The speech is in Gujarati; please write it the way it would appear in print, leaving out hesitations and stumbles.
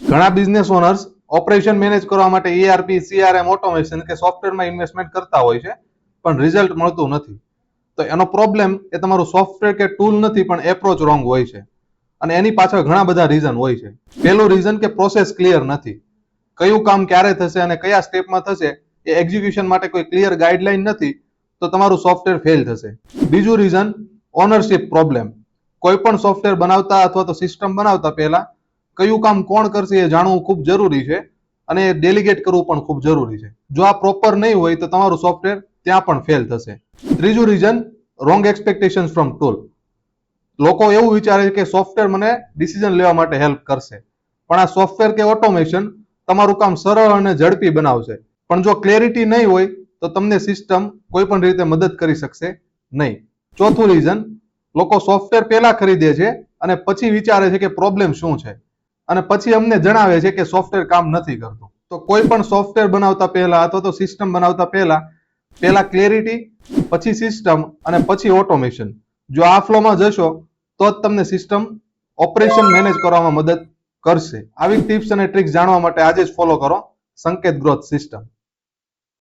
ઘણા બિઝનેસ ઓનર્સ ઓપરેશન મેનેજ કરવા માટે ERP, CRM, ઓટોમેશન કે સોફ્ટવેરમાં ઇન્વેસ્ટમેન્ટ કરતા હોય છે, પણ રિઝલ્ટ મળતું નથી. તો એનો પ્રોબ્લેમ એ તમારું સોફ્ટવેર કે ટૂલ નથી, પણ એપ્રોચ રોંગ હોય છે. અને એની પાછળ ઘણા બધા રીઝન હોય છે. પહેલું રીઝન કે પ્રોસેસ ક્લિયર નથી. કયું કામ ક્યારે થશે અને કયા સ્ટેપમાં થશે એ એક્ઝિક્યુશન માટે કોઈ ક્લિયર ગાઈડલાઈન નથી, તો તમારું સોફ્ટવેર ફેલ થશે. બીજું રીઝન ઓનરશિપ પ્રોબ્લેમ. કોઈ પણ સોફ્ટવેર બનાવતા અથવા તો સિસ્ટમ બનાવતા પહેલા કયું કામ કોણ કરશે એ જાણવું ખૂબ જરૂરી છે, અને ડેલિગેટ કરવું પણ ખૂબ જરૂરી છે. જો આ પ્રોપર નહીં હોય તો તમારું સોફ્ટવેર ત્યાં પણ ફેલ થશે. ત્રીજું reason wrong expectation from tool. લોકો એવું વિચારે છે કે સોફ્ટવેર મને ડિસિઝન લેવા માટે હેલ્પ કરશે, પણ આ સોફ્ટવેર કે ઓટોમેશન તમારું કામ સરળ અને ઝડપી બનાવશે, પણ જો ક્લેરિટી નહીં હોય તો તમને સિસ્ટમ કોઈ પણ રીતે મદદ કરી શકશે નહીં. ચોથું રીઝન, લોકો સોફ્ટવેર પહેલા ખરીદે છે અને પછી વિચારે છે કે પ્રોબ્લેમ શું છે, અને પછી અમને જણાવે છે કે સોફ્ટવેર કામ નથી કરતું. તો કોઈ પણ સોફ્ટવેર બનાવતા પહેલા અથવા તો સિસ્ટમ બનાવતા પહેલા ક્લેરિટી, પછી સિસ્ટમ અને પછી ઓટોમેશન. જો આ ફ્લોમાં જશો તો જ તમને સિસ્ટમ ઓપરેશન મેનેજ કરવામાં મદદ કરશે. આવી ટિપ્સ અને ટ્રિક્સ જાણવા માટે આજે જ ફોલો કરો સંકેત ગ્રોથ સિસ્ટમ.